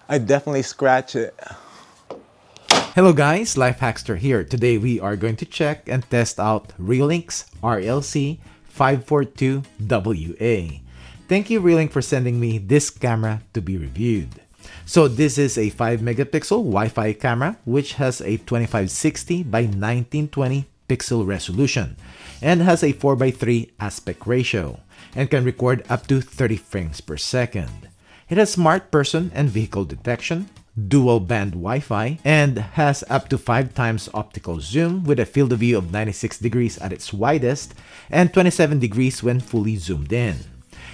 I definitely scratch it. Hello guys, LifeHackster here. Today we are going to check and test out Reolink's RLC 542WA. Thank you Reolink for sending me this camera to be reviewed. So this is a 5 megapixel Wi-Fi camera which has a 2560 by 1920 pixel resolution and has a 4:3 aspect ratio and can record up to 30 frames per second. It has smart person and vehicle detection, dual band Wi-Fi, and has up to 5 times optical zoom with a field of view of 96 degrees at its widest and 27 degrees when fully zoomed in.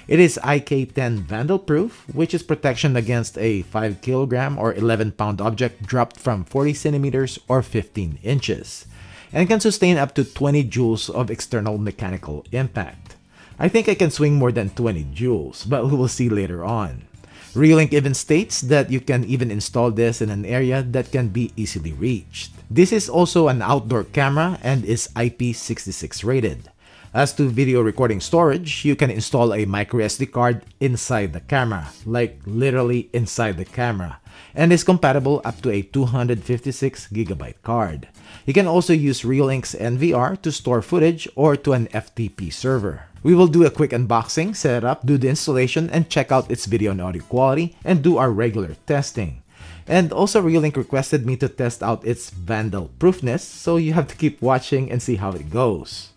It is IK10 Vandal Proof, which is protection against a 5 kilogram or 11 pound object dropped from 40 centimeters or 15 inches, and can sustain up to 20 joules of external mechanical impact. I think I can swing more than 20 joules, but we will see later on. Reolink even states that you can even install this in an area that can be easily reached. This is also an outdoor camera and is IP66 rated. As to video recording storage, you can install a microSD card inside the camera, like literally inside the camera, and is compatible up to a 256GB card. You can also use Reolink's NVR to store footage or to an FTP server. We will do a quick unboxing, set it up, do the installation, and check out its video and audio quality, and do our regular testing. And also Reolink requested me to test out its Vandal Proofness, so you have to keep watching and see how it goes.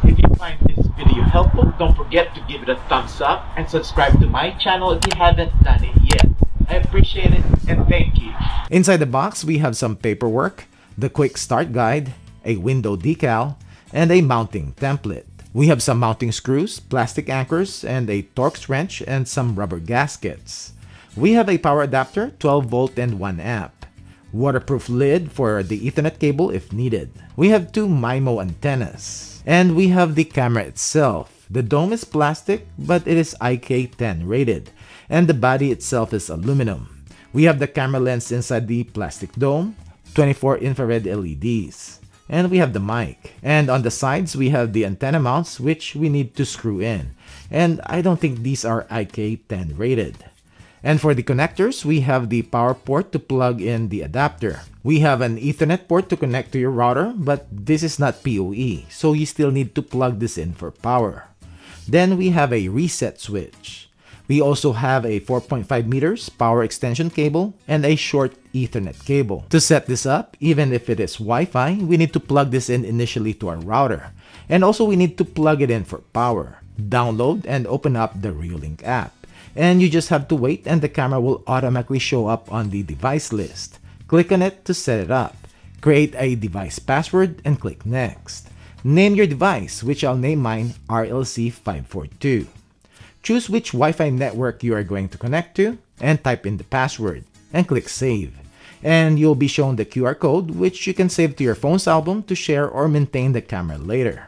If you find this video helpful, don't forget to give it a thumbs up and subscribe to my channel if you haven't done it yet. I appreciate it and thank you. Inside the box, we have some paperwork, the quick start guide, a window decal, and a mounting template. We have some mounting screws, plastic anchors, and a Torx wrench and some rubber gaskets. We have a power adapter, 12 volt and 1 amp. Waterproof lid for the Ethernet cable if needed. We have 2 MIMO antennas. And we have the camera itself. The dome is plastic, but it is IK10 rated. And the body itself is aluminum. We have the camera lens inside the plastic dome, 24 infrared LEDs. And we have the mic. And on the sides, we have the antenna mounts, which we need to screw in. And I don't think these are IK10 rated. And for the connectors, we have the power port to plug in the adapter. We have an Ethernet port to connect to your router, but this is not PoE, so you still need to plug this in for power. Then we have a reset switch. We also have a 4.5 meters power extension cable and a short Ethernet cable. To set this up, even if it is Wi-Fi, we need to plug this in initially to our router. And also we need to plug it in for power. Download and open up the Reolink app. And you just have to wait and the camera will automatically show up on the device list. Click on it to set it up. Create a device password and click next. Name your device, which I'll name mine RLC 542. Choose which Wi-Fi network you are going to connect to and type in the password and click save. And you'll be shown the QR code which you can save to your phone's album to share or maintain the camera later.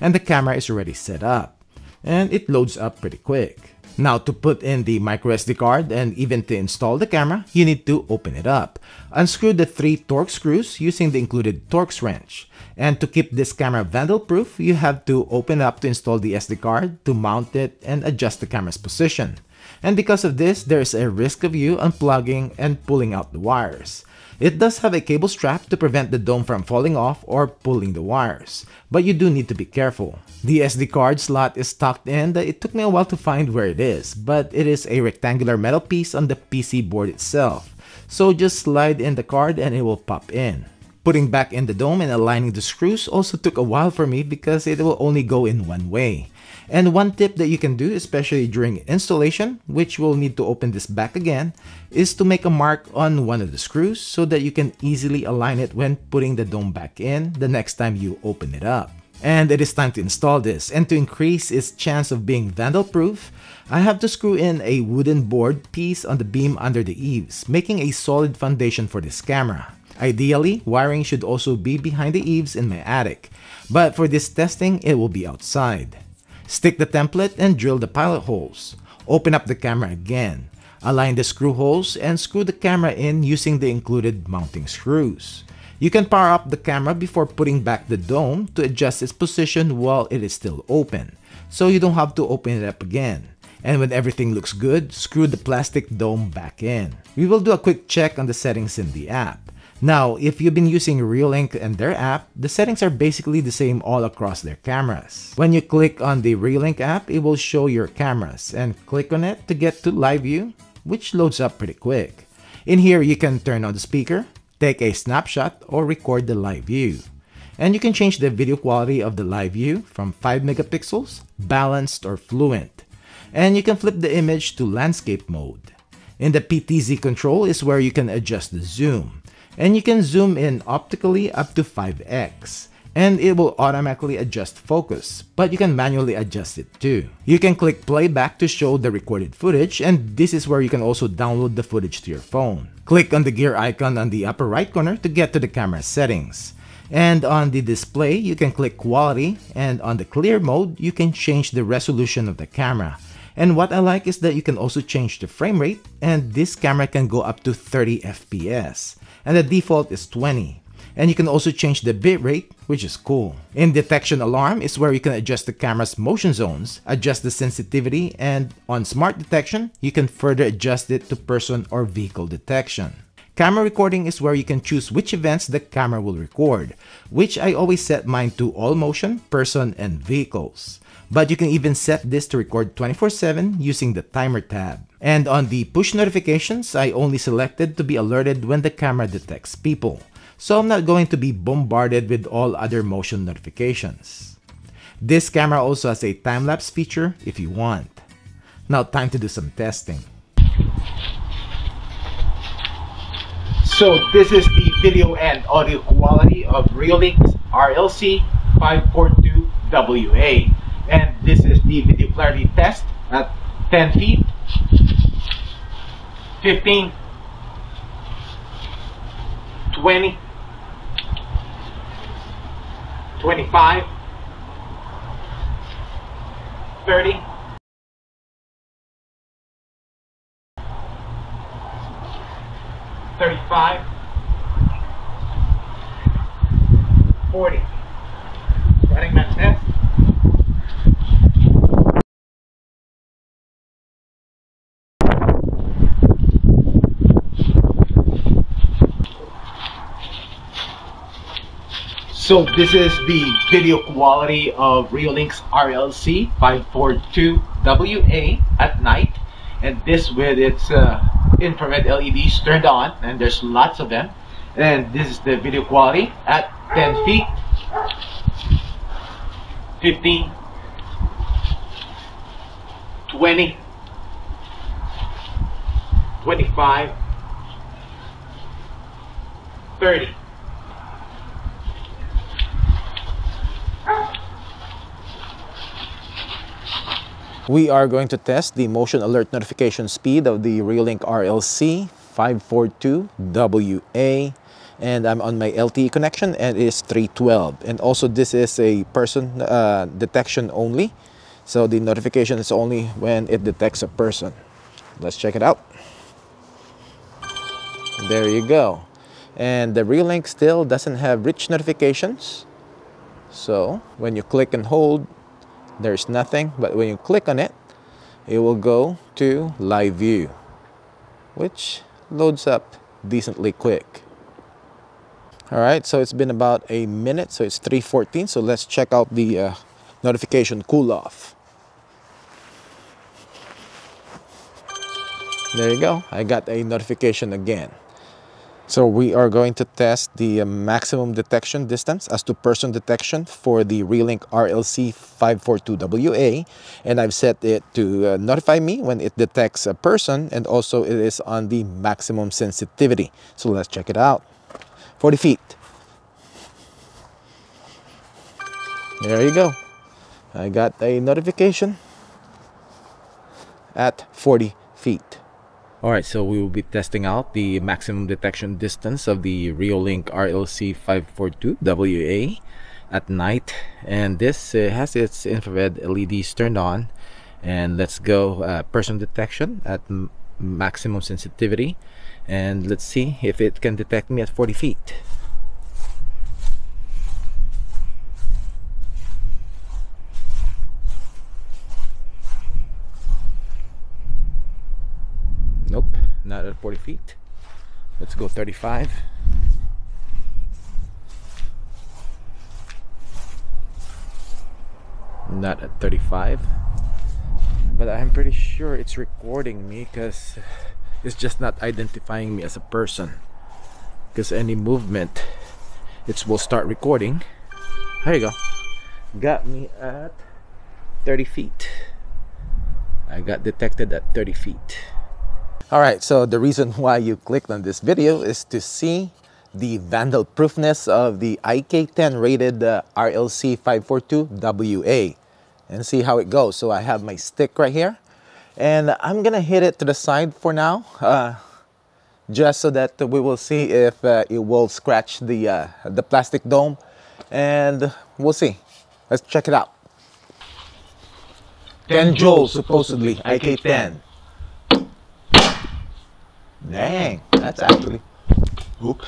And the camera is already set up and it loads up pretty quick. Now to put in the microSD card and even to install the camera, you need to open it up. Unscrew the 3 Torx screws using the included Torx wrench. And to keep this camera vandal proof, you have to open up to install the SD card, to mount it, and adjust the camera's position. And because of this, there is a risk of you unplugging and pulling out the wires. It does have a cable strap to prevent the dome from falling off or pulling the wires, but you do need to be careful. The SD card slot is tucked in. It took me a while to find where it is, but it is a rectangular metal piece on the PC board itself. So just slide in the card and it will pop in. Putting back in the dome and aligning the screws also took a while for me because it will only go in one way. And one tip that you can do, especially during installation, which we'll need to open this back again, is to make a mark on one of the screws so that you can easily align it when putting the dome back in the next time you open it up. And it is time to install this, and to increase its chance of being vandal proof, I have to screw in a wooden board piece on the beam under the eaves, making a solid foundation for this camera. Ideally, wiring should also be behind the eaves in my attic, but for this testing, it will be outside. Stick the template and drill the pilot holes. Open up the camera again. Align the screw holes and screw the camera in using the included mounting screws. You can power up the camera before putting back the dome to adjust its position while it is still open, so you don't have to open it up again. And when everything looks good, screw the plastic dome back in. We will do a quick check on the settings in the app. Now, if you've been using Reolink and their app, the settings are basically the same all across their cameras. When you click on the Reolink app, it will show your cameras, and click on it to get to live view, which loads up pretty quick. In here, you can turn on the speaker, take a snapshot, or record the live view. And you can change the video quality of the live view from 5 megapixels, balanced, or fluent. And you can flip the image to landscape mode. In the PTZ control is where you can adjust the zoom. And you can zoom in optically up to 5x. And it will automatically adjust focus, but you can manually adjust it too. You can click playback to show the recorded footage, and this is where you can also download the footage to your phone. Click on the gear icon on the upper right corner to get to the camera settings. And on the display, you can click quality, and on the clear mode, you can change the resolution of the camera. And what I like is that you can also change the frame rate, and this camera can go up to 30 FPS. And the default is 20. And you can also change the bitrate, which is cool. In detection alarm is where you can adjust the camera's motion zones, adjust the sensitivity, and on smart detection, you can further adjust it to person or vehicle detection. Camera recording is where you can choose which events the camera will record, which I always set mine to all motion, person, and vehicles. But you can even set this to record 24/7 using the timer tab. And on the push notifications, I only selected to be alerted when the camera detects people. So I'm not going to be bombarded with all other motion notifications. This camera also has a time-lapse feature if you want. Now time to do some testing. So this is the video and audio quality of Reolink's RLC 542WA. And this is the video clarity test at 10 feet, 15, 20, 25, 30, 35, 40. Running that test. So this is the video quality of Reolink's RLC 542WA at night, and this with its infrared LEDs turned on, and there's lots of them. And this is the video quality at 10 feet, 15, 20, 25, 30. We are going to test the motion alert notification speed of the Reolink RLC 542WA, and I'm on my LTE connection, and it is 312. And also this is a person detection only, so the notification is only when it detects a person. Let's check it out. There you go. And the Reolink still doesn't have rich notifications, so when you click and hold, there's nothing, but when you click on it, it will go to live view, which loads up decently quick. All right, so it's been about a minute, so it's 3:14. So let's check out the notification cool off. There you go. I got a notification again. So we are going to test the maximum detection distance as to person detection for the Reolink RLC 542WA, and I've set it to notify me when it detects a person, and also it is on the maximum sensitivity. So let's check it out. 40 feet. There you go. I got a notification at 40 feet. Alright, so we will be testing out the maximum detection distance of the Reolink RLC 542WA at night, and this has its infrared LEDs turned on. And let's go person detection at maximum sensitivity, and let's see if it can detect me at 40 feet. Not at 40 feet. Let's go 35. Not at 35. But I'm pretty sure it's recording me because it's just not identifying me as a person. Because any movement, it will start recording. There you go. Got me at 30 feet. I got detected at 30 feet. Alright, so the reason why you clicked on this video is to see the vandal proofness of the IK10 rated RLC 542WA and see how it goes. So I have my stick right here and I'm gonna hit it to the side for now, just so that we will see if it will scratch the plastic dome, and we'll see. Let's check it out. 10 joules supposedly, IK10. Dang, that's actually... Oop.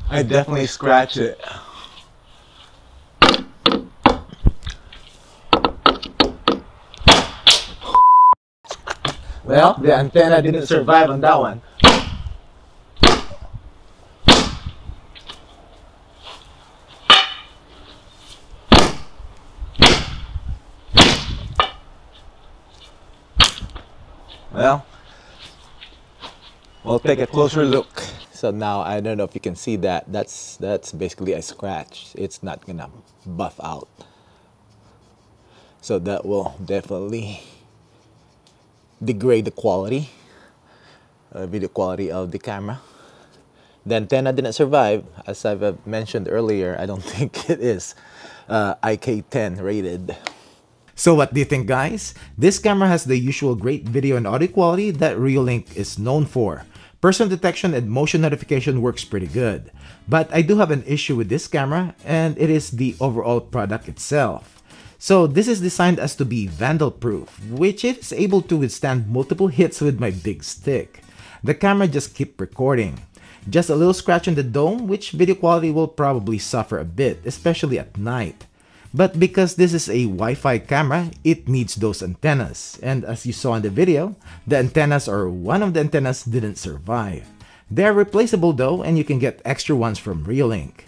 I definitely scratch it. Well, the antenna didn't survive on that one. Well, we'll take a closer look. So now I don't know if you can see that. That's basically a scratch. It's not gonna buff out. So that will definitely degrade the quality, video quality of the camera. The antenna didn't survive, as I've mentioned earlier. I don't think it is IK10 rated. So what do you think, guys? This camera has the usual great video and audio quality that Reolink is known for. Person detection and motion notification works pretty good. But I do have an issue with this camera, and it is the overall product itself. So this is designed as to be vandal proof, which it is able to withstand multiple hits with my big stick. The camera just keeps recording. Just a little scratch on the dome, which video quality will probably suffer a bit, especially at night. But because this is a Wi-Fi camera, it needs those antennas. And as you saw in the video, the antennas or one of the antennas didn't survive. They're replaceable though, and you can get extra ones from Reolink.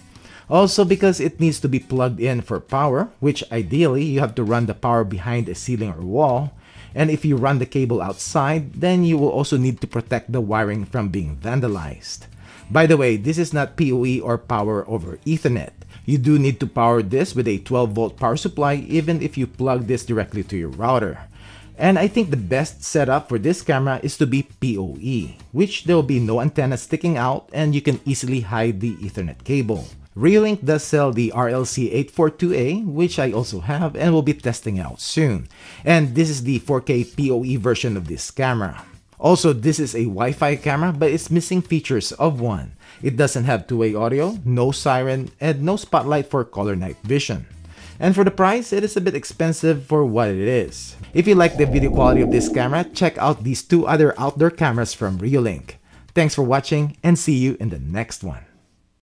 Also because it needs to be plugged in for power, which ideally you have to run the power behind a ceiling or wall. And if you run the cable outside, then you will also need to protect the wiring from being vandalized. By the way, this is not PoE or power over Ethernet. You do need to power this with a 12-volt power supply even if you plug this directly to your router. And I think the best setup for this camera is to be PoE, which there will be no antenna sticking out and you can easily hide the Ethernet cable. Reolink does sell the RLC 542WA, which I also have and will be testing out soon. And this is the 4K PoE version of this camera. Also, this is a Wi-Fi camera, but it's missing features of one. It doesn't have two-way audio, no siren, and no spotlight for color night vision. And for the price, it is a bit expensive for what it is. If you like the video quality of this camera, check out these two other outdoor cameras from Reolink. Thanks for watching and see you in the next one.